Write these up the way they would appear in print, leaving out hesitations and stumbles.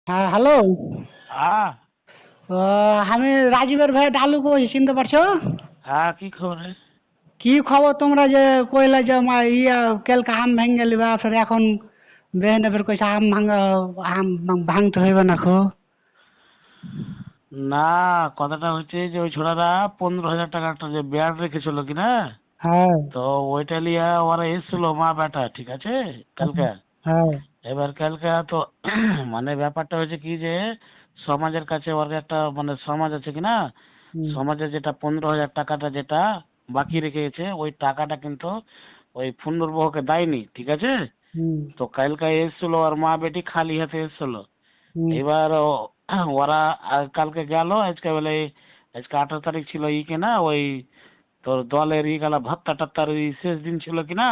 হ্যাঁ, হ্যালো। হ্যাঁ। আমি রাজীবের ভাই ডালু কই, চিনতে পারছো? হ্যাঁ, কি খবর রে? কি খবর তোমরা যে কইলা যে কালকে আম ভেঙে লিবা, ফের এখন বেহেনে ফের কইছে ভাঙতে হইবে না খো। না, কথাটা হচ্ছে যে ওই ছোড়ারা 15,000 টাকা একটা যে বেয়ার রেখেছিল কিনা, হ্যাঁ, তো ওইটা লিয়া ওরা এসেছিল মা বেটা, ঠিক আছে, কালকে। হ্যাঁ, এবার কালকে তো মানে ব্যাপারটা হয়েছে কি যে সমাজের কাছে ওর একটা মানে সমাজ আছে কিনা, হুম, সমাজে যেটা 15,000 টাকাটা যেটা বাকি রেখেছে ওই টাকাটা কিন্তু ওই ফুন্নুর বউকে দেয়নি, ঠিক আছে। হুম, তো কালকে এসেছিল ওর মা বেটি খালি হাতে এসেছিল। হুম, এবার ওরা কালকে গেল, আজকে বলে আজকে 18 তারিখ ছিল কিনা, ওই তোর দলের গেল ভাত্তা টাত্তার শেষ দিন ছিল কিনা,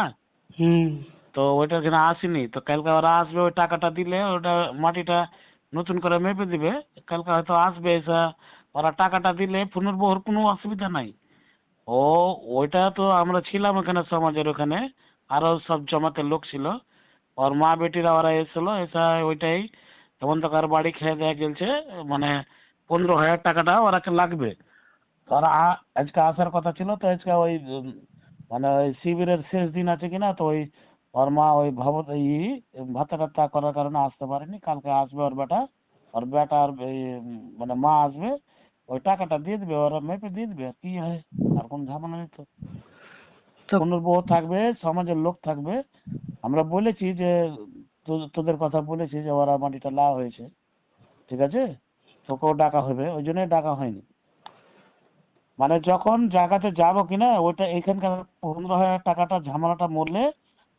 হুম। তো ওইটার কিনা আসেনি। তো কালকে ওরা আসবে, ওই টাকাটা দিলে ওটা মাটিটা নতুন করে মেপে দিবে। কালকে হয়তো আসবে এসে, ওরা টাকাটা দিলে পুনর্বহর কোনো অসুবিধা নাই। ও ওইটা তো আমরা ছিলাম ওখানে সমাজের ওখানে, আরো সব জমাতে লোক ছিল। ওর মা বেটিরা ওরা এসেছিল, এসে ওইটাই তখন তো কার বাড়ি খেয়ে দেয়া গেলছে, মানে 15,000 টাকাটা ওরাকে লাগবে। তো ওরা আজকে আসার কথা ছিল, তো আজকে ওই মানে ওই শিবিরের শেষ দিন আছে কিনা, তো ওই ওর মা ওই ভাতা টাত্তা করার কারণে আসতে পারেনি। কালকে আসবে ওর বেটা আর মানে মা আসবে, ওই টাকাটা দিয়ে দিবে, ওরা মেপে দিয়ে দিবে, আর কি হয়, আর কোন ঝামেলা নেই তো। তো পুনর্বহ থাকবে, সমাজের লোক থাকবে। আমরা বলেছি যে তোদের কথা বলেছি যে ওরা মাটিটা লাও হয়েছে, ঠিক আছে, তোকেও ডাকা হবে, ওই জন্যই ডাকা হয়নি। মানে যখন জায়গাতে যাবো কিনা ওইটা এখানকার 15,000 টাকাটা ঝামেলাটা মরলে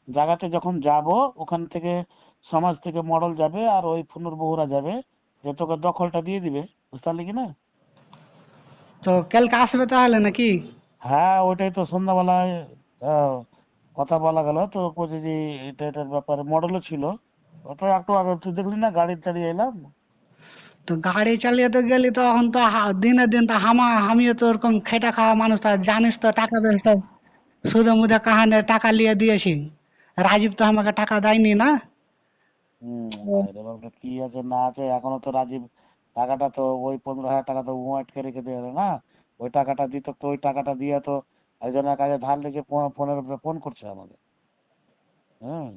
জায়গাতে যখন যাব, ওখান থেকে সমাজ থেকে মডেল যাবে আর ওই পুনর্বহুরা যাবে, যে তোকে দখলটা দিয়ে দিবে, বুঝতে পারলি কিনা। তো কালকে আসবে তাহলে নাকি? হ্যাঁ, ওইটাই তো সন্ধ্যাবেলায় আহ, কথা বলা গেল, তো বলছে যে এটার ব্যাপারে মডেলও ছিল। ওটা একটু আগে তুই দেখলি না, গাড়ি টাড়ি এলাম। তো গাড়ি চালিয়ে তো গেলি, তো এখন তো দিনে দিন তো আমিও তো ওরকম খেটে খাওয়া মানুষ, তো জানিস তো টাকা পয়সা সুদে মুদে কাহানে টাকা নিয়ে দিয়েছি। রাজীব তো আমাকে টাকা দেয়নি না। আরে বাবা, কি আছে না আছে, এখনো তো রাজীব টাকাটা তো ওই 15,000 টাকা তো ওয়াইটকে রেখে দেবে না। ওই টাকাটা দিত তো, ওই টাকাটা দিয়ে তো একজনের কাছে ধার লেগে ফোনের উপরে ফোন করছে আমাকে। হুম।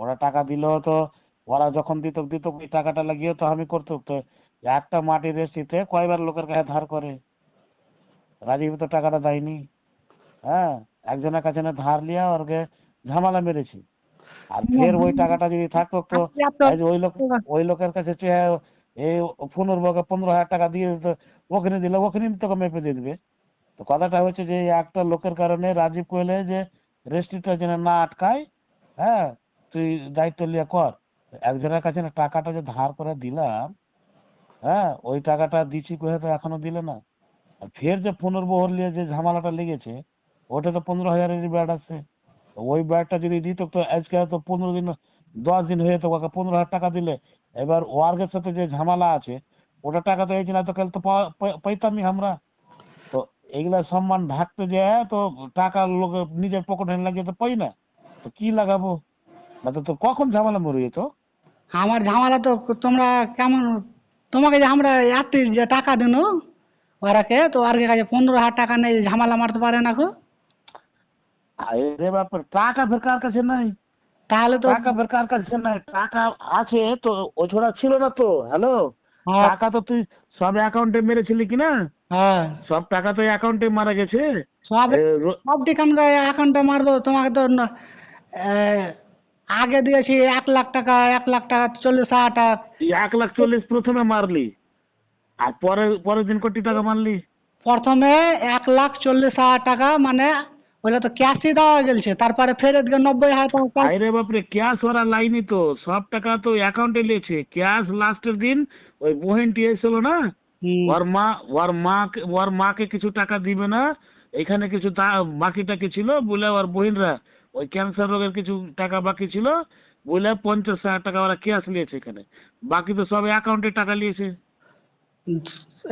ওরা টাকা দিলেও তো, ওরা যখন দিত দিত ওই টাকাটা লাগিয়ে তো আমি করতো তো। একটা মাটির রেস্ট্রিতে কয়বার লোকের কাছে ধার করে, রাজীব তো টাকাটা দেয়নি। হ্যাঁ, একজনের কাছে না ধার লিয়া ওরকে ঝামেলা মেরেছি। আর ফের ওই টাকাটা যদি থাকতো তো এই যে ওই লোকের কাছে চেয়ে এই পুনর্বকে 15,000 টাকা দিয়ে দিত, ওখানে দিলে ওখানে তোকে মেপে দিয়ে দিবে। তো কথাটা হচ্ছে যে এই একটা লোকের কারণে রাজীব কইলে যে রেস্ট্রিক্টটা যেন না আটকায়। হ্যাঁ, তুই দায়িত্ব লিয়ে কর। একজনের কাছে না টাকাটা যে ধার করে দিলাম, হ্যাঁ, ওই টাকাটা দিচ্ছি কয়ে তো এখনো দিলে না। আর ফের যে পুনর্বহর নিয়ে যে ঝামেলাটা লেগেছে, ওটা তো 15,000-এরই ব্যাট আছে। তো ওই ব্যাটটা যদি দিত তো আজকে হয়তো 15 দিন 10 দিন হয়ে তো ওকে 15,000 টাকা দিলে। এবার ওয়ার্গের সাথে যে ঝামেলা আছে, ওটা টাকা তো এই না, তো কাল তো পাইতামই আমরা। তো এগুলা সম্মান ঢাকতে যায় তো টাকা লোকে নিজের পকেটে লাগিয়ে তো পাই না, তো কি লাগাবো, না তো তো কখন ঝামেলা মরে যেত। আমার ঝামেলা তো তোমরা কেমন, তোমাকে যে আমরা এত যে টাকা দিনু ওরাকে, তো আর কাছে 15,000 টাকা নেই, ঝামেলা মারতে পারে না গো। আরে বাপরে, টাকা ফের কার কাছে নাই? তাহলে তো টাকা বের কার কাছে নাই, টাকা আছে তো, ও ছোড়া ছিল না তো, হ্যালো, হ্যাঁ, টাকা তো তুই সব অ্যাকাউন্টে মেরেছিলি কিনা, হ্যাঁ, সব টাকা তো অ্যাকাউন্টে মারা গেছে। সব এ, র- সব দিকে আমরা অ্যাকাউন্টে মারবো তোমাকে তো এ, আগে দিয়েছি 1 লাখ টাকা, 1 লাখ টাকা 40,000 টাকা। 1,40,000 প্রথমে মারলি, আর পরের পরের দিন কোটি টাকা মারলি। প্রথমে 1,40,000 টাকা, মানে ওইটা তো ক্যাশই দেওয়া গেছে, তারপরে ফেরত গিয়ে 90,000 টাকা cash। আরে বাপরে, ক্যাশ ওরা লাইনি তো, সব টাকা তো অ্যাকাউন্টে লিয়েছে, ক্যাশ লাস্টের দিন ওই বহেনটি এসেছিল না, হুম, ওর মা ওর মাকে কিছু টাকা দিবে না, এখানে কিছু বাকি টাকি ছিল বলে ওর বহিনরা ওই ক্যান্সার রোগের কিছু টাকা বাকি ছিল বলে 50,000 টাকা ওরা ক্যাশ নিয়েছে এখানে, বাকি তো সব অ্যাকাউন্টে টাকা নিয়েছে।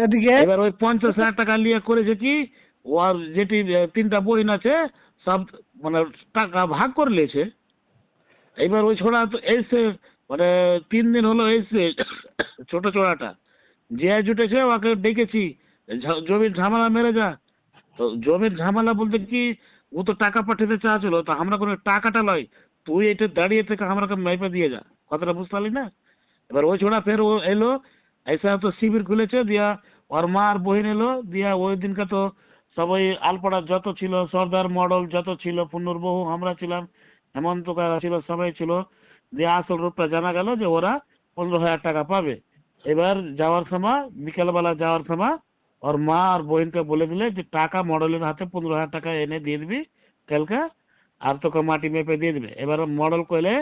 এদিকে এবার ওই 50,000 টাকা নিয়ে করেছে কি, ওর যেটি তিনটা বহিন আছে সব মানে টাকা ভাগ করে নিয়েছে। এবার ওই ছোড়া তো এসে মানে 3 দিন হলো এসে ছোট চোরাটা যে জুটেছে ওকে ডেকেছি, জমির ঝামেলা মেরে যা। তো জমির ঝামেলা বলতে কি, ও তো টাকা পাঠাতে চাচ্ছিল, তো আমরা কোনো টাকাটা লয়, তুই এটা দাঁড়িয়ে থেকে আমাকে মেপে দিয়ে যা, কথাটা বুঝতে পারলি না? এবার ওই ছোড়া ফের ও এলো, এসে তো শিবির খুলেছে দিয়া, ওর মা আর বহিন এলো দিয়া, ওই দিনকে তো সবাই আলপড়া যত ছিল, সর্দার মডেল যত ছিল, পুনর্বহু আমরা ছিলাম, হেমন্ত কাকা ছিল, সবাই ছিল, দিয়ে আসল রূপটা জানা গেল যে ওরা 15,000 টাকা পাবে। এবার যাওয়ার সময়, বিকেলবেলা যাওয়ার সময় ওর মা আর বহিনকে বলে দিলে যে টাকা মডেলের হাতে 15,000 টাকা এনে দিয়ে দিবি কালকে, আর তোকে মাটি মেপে দিয়ে দিবে। এবার মডেল কইলে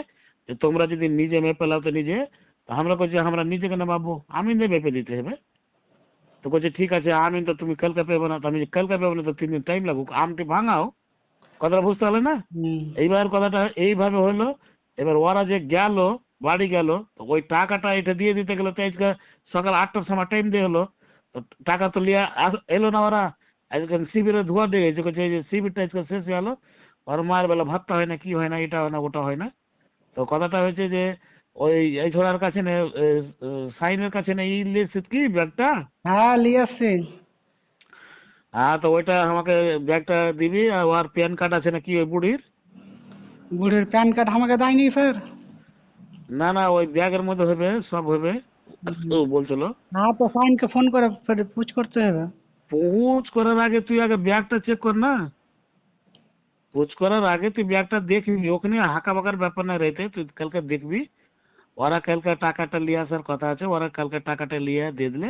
যে তোমরা যদি নিজে মেপে লাও তো নিজে, তো আমরা কইছি আমরা নিজে কেন মাপবো, আমিন দিয়ে মেপে দিতে হবে। তো বলছে ঠিক আছে, আমিন তো তুমি কালকে পেবে না। তো আমি কালকে পেবো না তো 3 দিন টাইম লাগুক, আমটি ভাঙাও, কথাটা বুঝতে পারলে না? এইবার কথাটা এইভাবে হলো। এবার ওরা যে গেল, বাড়ি গেল, তো ওই টাকাটা এটা দিয়ে দিতে গেলে তো আজকে সকাল 8টার সময় টাইম দিয়ে হলো, তো টাকা তো লিয়া এলো না ওরা। আজকে শিবিরে ধোয়া দিয়ে গেছে, যে শিবিরটা আজকে শেষ হয়ে গেলো, ওর মায়ের বেলা ভাতটা হয় না, কি হয় না, এটা হয় না, ওটা হয় না। তো কথাটা হয়েছে যে ওই এই ছোড়ার কাছে না, সাইনের কাছে না, ই লিয়েছে কি ব্যাগটা। হ্যাঁ নিয়ে আসছি। হ্যাঁ, তো ওইটা আমাকে ব্যাগটা দিবি, আর ওর প্যান কার্ড আছে না কি ওই বুড়ির? বুড়ির প্যান কার্ড আমাকে দেয়নি ফের। না না, ওই ব্যাগের মধ্যে হবে, সব হবে, ও বলছিল। হ্যাঁ তো সাইনকে ফোন করে ফের পুছ করতে হবে। পৌঁছ করার আগে তুই আগে ব্যাগটা চেক কর না। পৌঁছ করার আগে তুই ব্যাগটা দেখবি, ওখানে হাঁকা বাঁকার ব্যাপার না রইতে, তুই কালকে দেখবি। ওরা কালকে টাকাটা নিয়ে আসার কথা আছে, ওরা কালকে টাকাটা নিয়ে দিয়ে দিলে,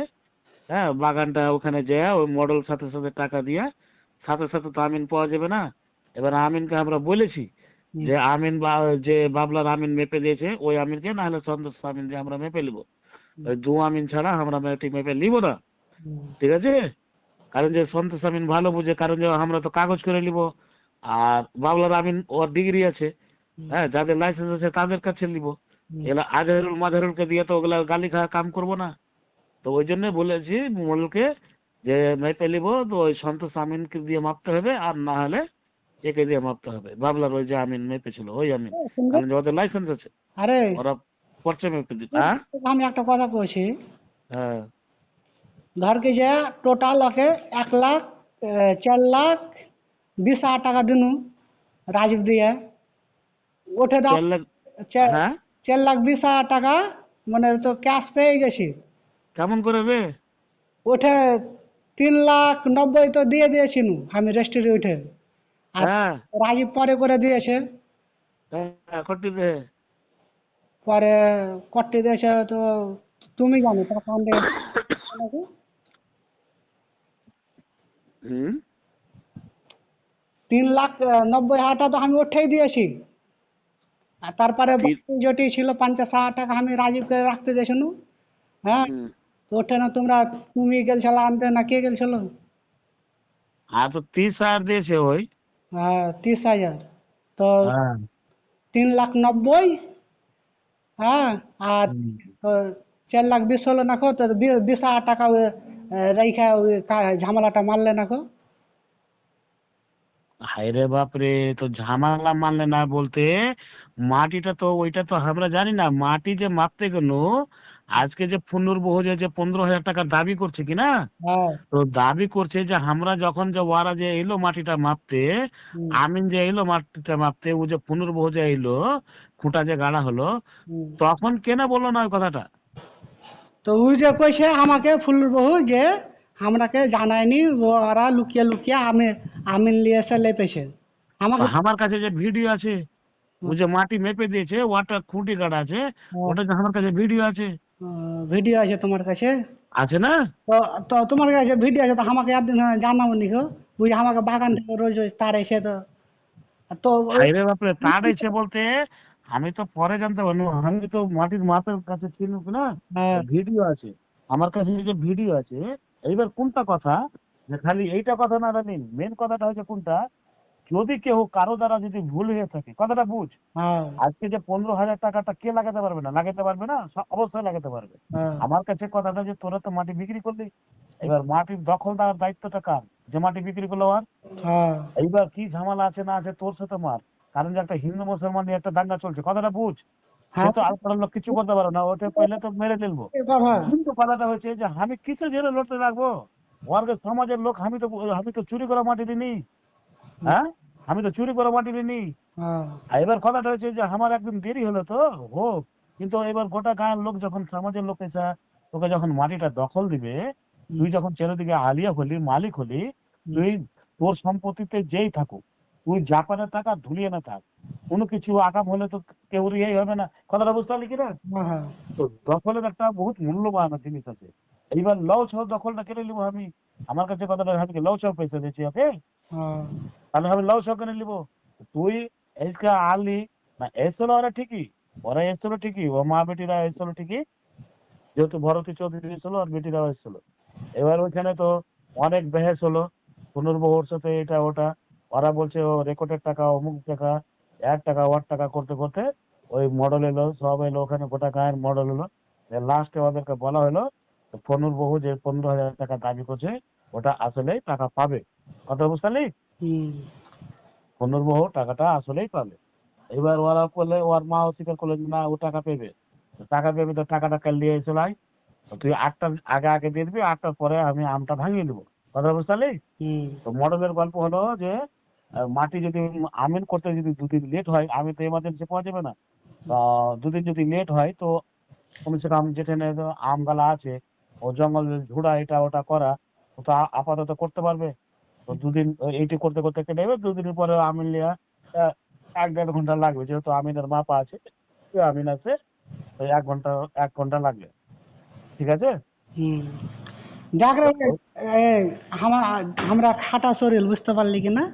হ্যাঁ, বাগানটা ওখানে যায় ওই মডেল সাথে সাথে টাকা দিয়া, সাথে সাথে তো আমিন পাওয়া যাবে না। এবার আমিনকে আমরা বলেছি যে আমিন যে বাবলার আমিন মেপে দিয়েছে ওই আমিনকে, না হলে সন্তোষ আমিন দিয়ে আমরা মেপে নিবো। ওই দু আমিন ছাড়া আমরা মেপে নিব না, ঠিক আছে? কারণ যে সন্তোষ আমিন ভালো বুঝে, কারণ যে আমরা তো কাগজ করে নিব, আর বাবলার আমিন ওর ডিগ্রি আছে, হ্যাঁ, যাদের লাইসেন্স আছে তাদের কাছে নিব। এগুলা আজহারুল মাঝারুলকে দিয়ে তো ওগুলা গালি খাওয়া কাম করবো না। তো ওই জন্য বলেছি মডেলকে যে মেপে নিব, তো ওই সন্তোষ আমিনকে দিয়ে মাপতে হবে, আর না হলে একে দিয়ে মাপতে হবে, বাবলার ওই যে আমিন মেপেছিল ওই আমিন, কারণ যে ওদের লাইসেন্স আছে, আরে ওরা পর্চা মেপে দিত। হ্যাঁ আমি একটা কথা বলছি, হ্যাঁ ধর के যে টোটাল ওকে 1,00,000 4,20,000 টাকা দিনু রাজীব দিয়ে ওঠে দাও। 4 লাখ। হ্যাঁ 4,20,000 টাকা মানে তো ক্যাশ পেয়ে গেছি। কেমন করে রে? ওঠে 3,90,000 তো দিয়ে দিয়েছি নু আমি রেজিস্ট্রি উঠে। আর হ্যাঁ রাজীব পরে করে দিয়েছে, হ্যাঁ করতে দে। পরে করতে দিয়েছে তো তুমি জানো টাকা আনতে নাকি হুম 3,90,000 টাকা তো আমি উঠেই দিয়েছি। আর তারপরে ঠিক। বাকি যেটি ছিল 50,000 টাকা আমি রাজীবকে রাখতে দিয়েছিল। হ্যাঁ হুম। তো ওঠে না তুমি গেলছিল আনতে না কে গেলছিল? হ্যাঁ তো 30,000 দিয়েছে ওই। হ্যাঁ 30,000 তো হ্যাঁ 3,90,000। হ্যাঁ আর হুম। তো 4,20,000 হলো না কো, তো 20,000 টাকা ওই রেখা ওই ঝামেলাটা মারলে না কো। হায়রে বাপরে, তো ঝামেলা মানলে না বলতে, মাটিটা তো ওইটা তো আমরা জানি না, মাটি যে মাপতে গেল আজকে যে পুনর্বহু যে 15,000 টাকা দাবি করছে কিনা, হ্যাঁ তো দাবি করছে যে আমরা যখন যে ওরা যে এলো মাটিটা মাপতে, হুম, আমিন যে এলো মাটিটা মাপতে, ও যে পুনর্বহু যে এলো, খুঁটা যে গাড়া হলো, হুম। তখন কেন বললো না ওই কথাটা? তো ওই যে কইছে আমাকে ফুলুর বহু যে আমরাকে জানায়নি, ওরা লুকিয়ে লুকিয়ে আমিন নিয়ে এসে লেপেছে তো আমাকে। আমার কাছে যে ভিডিও আছে, ও যে মাটি মেপে দিয়েছে, ওটা খুঁটি গাড়া আছে, ওটা যে আমার কাছে ভিডিও আছে। ভিডিও আছে তোমার কাছে? আছে না? তো তো তোমার কাছে ভিডিও আছে তো আমাকে একদিন জানাও নি গো। ওই যে আমাকে বাগান থেকে রোজ রোজ তার এসে তো তো হাইরে বাপরে, তার এসে বলতে আমি তো পরে জানতে পারলাম, আমি তো মাটির মাপের কাছে ছিল না, হ্যাঁ ভিডিও আছে আমার কাছে, যে ভিডিও আছে। এইবার কোনটা কথা, যে খালি এইটা কথা না জানি, মেন কথাটা হচ্ছে কোনটা, যদি কেউ কারো দ্বারা যদি ভুল হয়ে থাকে, কথাটা বুঝ, হ্যাঁ আজকে যে 15,000 টাকাটা কে লাগাতে পারবে না, লাগাতে পারবে না, অবশ্যই লাগাতে পারবে। হ্যাঁ আমার কাছে কথাটা যে তোরা তো মাটি বিক্রি করলি, এবার মাটির দখলদার দায়িত্বটা কার, যে মাটি বিক্রি করলো আর। হ্যাঁ এইবার কি ঝামেলা আছে না আছে তোর সাথে মার, কারণ যে একটা হিন্দু মুসলমান নিয়ে একটা দাঙ্গা চলছে, কথাটা বুঝ। হ্যাঁ তো আর কোনো লোক কিছু করতে পারে না, ওটা পেলে তো মেরে ফেলবো। এ বাবা কিন্তু কথাটা হচ্ছে যে আমি কিসের জন্য লড়তে রাখবো? ওয়ার্গের সমাজের লোক, আমি তো চুরি করা মাটি দিনি। হ্যাঁ, আমি তো চুরি করা মাটি দিনি। হ্যাঁ আর এবার কথাটা হচ্ছে যে আমার একদিন দেরি হলো তো হোক, কিন্তু এবার গোটা গাঁয়ের লোক যখন, সমাজের লোক এসে তোকে যখন মাটিটা দখল দিবে, তুই যখন চারিদিকে আলিয়া হলি, মালিক হলি, তুই তোর সম্পত্তিতে যেই থাকুক, তুই জাপানের টাকা ধুলিয়ে না থাক, কোনো কিছু আগাম হলে তো কেউ রিহাই হবে না। কথাটা বুঝতে পারলি কিনা? হ্যাঁ তো দখলের একটা বহুত মূল্যবান জিনিস আছে। এইবার লও ছাও দখলটা কেড়ে নিবো আমি, আমার কাছে কথাটা, আমি কি লও ছাও পয়সা দিয়েছি ওকে? হ্যাঁ তাহলে আমি লও ছাও কেন নিব? তুই এইটা আনলি না, এসেছিল ওরা ঠিকই, ওরা এসেছিল ঠিকই, ও মা বেটিরা এসেছিল ঠিকই, যেহেতু ভরতী চৌধুরী এসেছিল আর বেটিরাও এসেছিল। এবার ওইখানে তো অনেক বেহেস হলো, পুনর্বহুর সাথে এটা ওটা, ওরা বলছে ও রেকর্ডের টাকা, অমুক টাকা, 1 টাকা ওয়াট টাকা করতে করতে ওই মডেল এলো, সব এলো, ওখানে গোটা গায়ের মডেল এলো। লাস্টে ওদেরকে বলা হলো পুনর্বহু যে 15,000 টাকা দাবি করছে, ওটা আসলেই টাকা পাবে। কথা বুঝতে পারলি? হুম পুনর্বহু টাকাটা আসলেই পাবে। এবার ওরা করলে, ওর মা অস্বীকার করলো যে না, ও টাকা পেবে। তো টাকা পেবে তো টাকাটা কাল নিয়ে এসে লাই, তুই 8টার আগে আগে দিয়ে দিবি, 8টার পরে আমি আমটা ভাঙিয়ে দেবো। কথা বুঝতে পারলি? হুম তো মডেলের গল্প হলো যে মাটি যদি আমিন করতে যদি 2 দিন লেট হয়, আমি তো এমার্জেন্সি পাওয়া যাবে না, তা 2 দিন যদি লেট হয় তো কমসে কম যেখানে তো আম গালা আছে, ও জঙ্গল ঝুড়া এটা ওটা করা, ও তো আপাতত করতে পারবে। তো 2 দিন এইটি করতে করতে কেটে যাবে, 2 দিনের পরে আমিন লিয়া 1-1.5 ঘন্টা লাগবে, যেহেতু আমিনের মাপা আছে, আমিন আছে, তো 1 ঘন্টা, 1 ঘন্টা লাগবে। ঠিক আছে? হুম যাক রে, এ, আমরা খাটা শরীর বুঝতে পারলি কি না?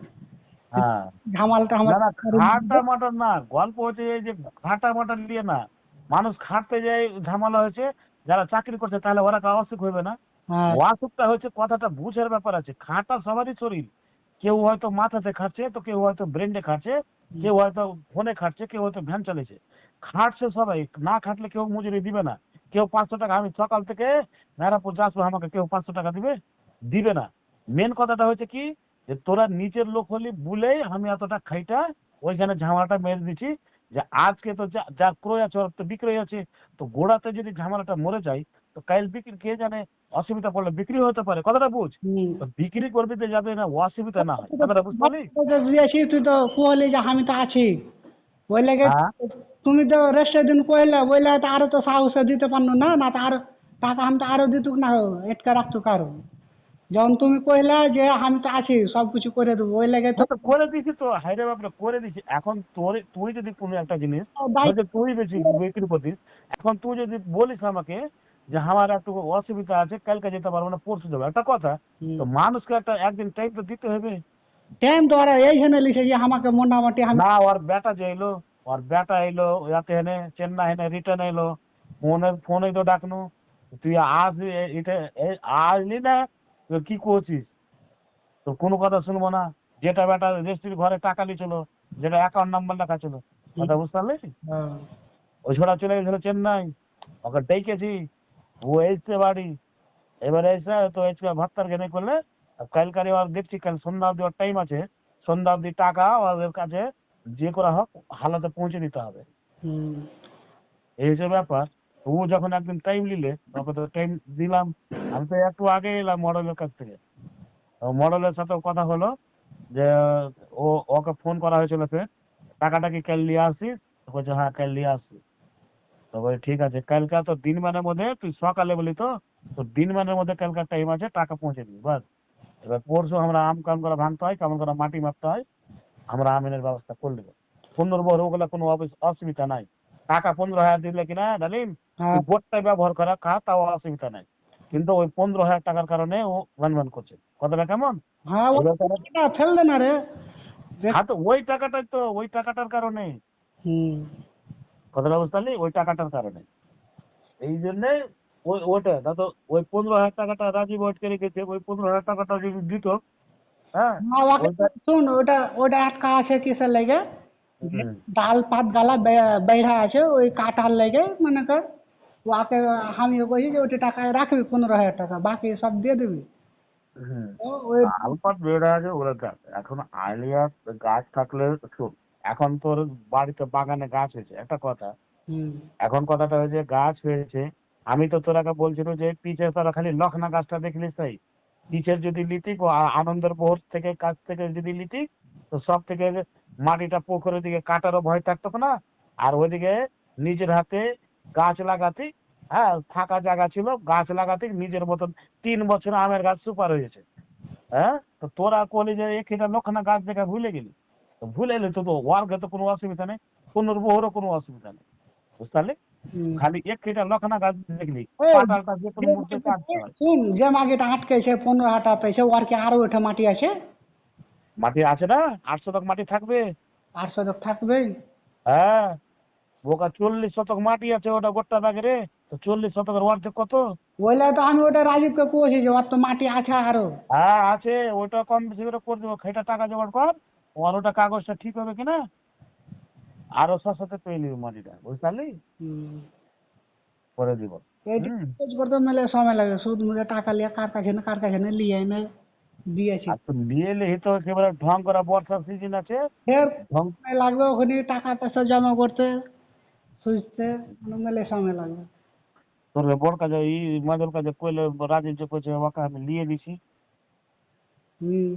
হ্যাঁ, ঝামালটা আমার না না, খাটা মাটার না, গল্প হচ্ছে এই যে খাটা মাটার নিয়ে না, মানুষ খাটতে যায় ঝামেলা হয়েছে, যারা চাকরি করছে তাহলে ওরা কাউ অসুখ হইবে না? হ্যাঁ অসুখটা হচ্ছে, কথাটা বুঝার ব্যাপার আছে, খাটা সবারই শরীর। কেউ হয়তো মাথাতে খাচ্ছে, তো কেউ হয়তো ব্রেন্ডে খাচ্ছে, কেউ হয়তো ফোনে খাচ্ছে, কেউ হয়তো ভ্যান চালিয়েছে। খাটছে সবাই, না খাটলে কেউ মজুরি দিবে না। কেউ 500 টাকা, আমি সকাল থেকে মেরাপুর যাচ্ছ, আমাকে কেউ 500 টাকা দিবে? দিবে না। মেন কথাটা হচ্ছে কি, যে তোরা নিচের লোক হলি বলেই আমি এতটা খাইটা ওইখানে ঝামেলাটা মেরে দিচ্ছি, যে আজকে তো যার ক্রয় আছে ওর তো বিক্রয় আছে। তো গোড়াতে যদি ঝামেলাটা মরে যায়, তো কাল বিক্রি কে জানে, অসুবিধা পড়লে বিক্রি হতে পারে। কথাটা বুঝ। হুম তো বিক্রি করবি তো যাতে না অসুবিধা না হয়। কথাটা বুঝতে পারলি? দিয়েছি তুই তো কুহলি যে আমি তো আছি ওই লেগে হ্যাঁ, তুমি তো রেস্টের দিন কইলে বইলে তো আরো তো সাহসে দিতে পারলো না, না তো আরো টাকা আমি তো আরো দিতুক না, এটকে রাখতুক আরো। যখন তুমি কইলে যে আমি তো আছি সব কিছু করে দেবো ওই লেগে তো হ্যাঁ, তো করে দিছি তো, হাইরে বাপরে করে দিছি। এখন তুই যদি কোনো একটা জিনিস, দায়িত্ব। হয়তো তুই বেশি বিক্রি করতিস, এখন তুই যদি বলিস আমাকে যে আমার একটু অসুবিধা আছে, কালকে যেতে পারবো না, পরশু যাবো, একটা কথা, তো মানুষকে একটা একদিন টাইম তো দিতে হবে। টাইম তো ওরা এইখানে লিখে যে আমাকে মোটামুটি আমি না, ওর বেটা যে এলো, ওর বেটা এলো ইয়াতে হেনে, চেন্নাই হেনে রিটার্ন এলো, ফোনে তো ডাকনু, তুই আজ এটা আসলি না, তুই কি করছিস? তো কোনো কথা শুনবো না। যেটা বেটা রেজিস্ট্রির ঘরে টাকা নিয়েছিল, যেটা অ্যাকাউন্ট নাম্বার লেখা ছিল, কথা বুঝতে পারলি? হ্যাঁ, ওই ছোড়া চলে গেছিল চেন্নাই, ওকে ডেকেছি, ও এসছে বাড়ি। এবারে এসে তো আজকে ভাত্তার গেনে করলে, কালকারে ওর দেখছি কাল সন্ধ্যা অব্দি ওর টাইম আছে, সন্ধ্যা অব্দি টাকা ওদের কাছে যে করা হোক হালাতে পৌঁছে দিতে হবে। হুম, এই হচ্ছে ব্যাপার। ও যখন একদিন টাইম নিলে, ওকে তো টাইম দিলাম। আমি তো একটু আগে এলাম মডেলের কাছ থেকে, মডেলের সাথেও কথা হলো যে ও, ওকে ফোন করা হয়েছিল ফের, টাকাটা কি কাল নিয়ে আসিস? তো বলছে হ্যাঁ কাল নিয়ে আসছি। তো বলি ঠিক আছে, কালকে তো দিন মানের মধ্যে, তুই সকালে বলি তো, তো দিন মানের মধ্যে কালকার টাইম আছে, টাকা পৌঁছে দিবি বাস। এবার পরশু আমরা আম কেমন করে ভাঙতে হয়, কেমন করে মাটি মাপতে হয়, আমরা আমিনের ব্যবস্থা করে দেবো। 15 ওগুলো কোনো অসুবিধা নাই। টাকা 15,000 দিলে কিনা ডালিম, হ্যাঁ তুই গোটাই ব্যবহার করা খা, তাও অসুবিধা নাই। কিন্তু ওই 15,000 টাকার কারণে ও ভান করছে। কথাটা কেমন? হ্যাঁ এবার ওটা ফেল দে না রে। হ্যাঁ, তো ওই টাকাটাই তো, ওই টাকাটার কারণে, হুম কথাটা বুঝতে পারলি, ওই টাকাটার কারণে এই জন্যে ওইটা না তো, ওই 15,000 টাকাটা রাজীব ওয়েট করে গেছে, ওই 15,000 টাকাটা যদি দিত, হ্যাঁ, হ্যাঁ ওকে ওইটা। শুন, ওটা ওটা আটকা আছে কিসের লেগে, যে হুম, ডাল পাত গালা বেড়া আছে ওই কাটার লেগে মনে কর, ওকে আমি কই যে ওটা টাকা রাখবি 15,000 টাকা বাকি সব দিয়ে দিবি। হুম। ও ওই আলপাত বেড়ে আছে ওরা গাছ, এখন আইলিয়া গাছ থাকলে শোন, এখন তোর বাড়িতে বাগানে গাছ হয়েছে, একটা কথা, হুম এখন কথাটা হয়েছে গাছ হয়েছে, আমি তো তোরাকে বলছিলাম যে পিচে তোরা খালি লখনা গাছটা দেখলিস তাই, পিচের যদি লিতিক ও আনন্দের বোর থেকে কাছ থেকে যদি লিতিক, তো সব থেকে মাটিটা পুকুরের দিকে কাটারও ভয় থাকতো না। আর ওইদিকে নিজের হাতে গাছ লাগাতি, হ্যাঁ ফাঁকা জায়গা ছিল, গাছ লাগাতি নিজের মতন 3 বছর আমের গাছ সুপার হয়েছে। হ্যাঁ, তো তোরা কলি যে একটা লক্ষণা গাছ দেখা ভুলে গেলি, তো ভুলে এলে তো ওয়ার্গে তো কোনো অসুবিধা নেই, পুনর্বহরও কোনো অসুবিধা নেই, বুঝতে পারলি? হুম। খালি একটা লক্ষণা গাছ দেখলি, এই পাতালটা যে কোনো মুহূর্তে কাটতে হয়। শুন, যে মাটিটা আটকেছে 15 হাটা পেয়েছে ওর কি আরো ওঠা মাটি আছে? মাটি আছে না, 8 শতক মাটি থাকবে। 8 শতক থাকবেই। হ্যাঁ, বোকা 40 শতক মাটি আছে ওটা গোটা দাগে রে, তো 40 শতকের অর্ধেক কত? বললে তো আমি ওটা রাজীবকে কইছি যে ওর তো মাটি আছে আরো। হ্যাঁ আছে, ওইটা কম বেশি করে করে দেবো, খেটা টাকা জোগাড় কর, আর ওটা কাগজটা ঠিক হবে কিনা, আরো 6 শতক পেয়ে নিবি মাটিটা, বুঝতে পারলি? হুম। করে দিব। এইটা হুম। কাজ করতে মেলে সময় লাগে, সুদ মুদে টাকা লিয়ে কার কাছে না লিয়ে এনে দিয়েছি। আর তো নিয়ে এলে তো একেবারে ঢং করা, বর্ষার সিজন আছে, ফের ঢং। সময় লাগবে ওখানে টাকা পয়সা জমা করতে সুঝতে, মানে মেলে সময় লাগবে। তোর বড় কাজে মাদুর কাজে কইলে রাজীব যে কইছে ওকে আমি লিয়ে দিছি। হুম।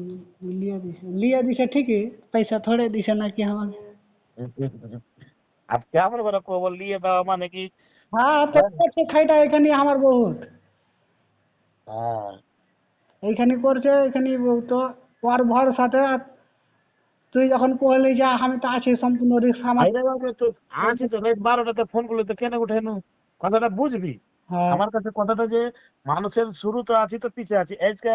লিয়ে দিছে ঠিকই, পয়সা থোড়ে দিছে নাকি আমাকে। আর কেমন করে কব লিয়ে দেওয়া মানে কি? হ্যাঁ তো হ্যাঁ। করছে খাইটা এখানে আমার বহুত, হ্যাঁ। এইখানে করছে এখানে তো ওর ভরসাতে। আর তুই যখন কইলি যে আমি তো আছি সম্পূর্ণ রিস্ক আমার। আইরে বাবা তো আছি তো, রাত 12টাতে ফোন করলে তো কেন উঠেনু? কথাটা বুঝবি হ্যাঁ আমার কাছে, কথাটা যে মানুষের শুরু তো আছি তো পিছে আছি, আজকে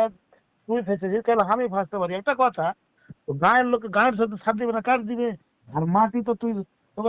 তুই ফেসেছিস কাল আমি ফাঁসতে পারি, একটা কথা। তো গায়ের লোক গায়ের সাথে ছাড় দিবে না, কার দিবে? আর মাটি তো তুই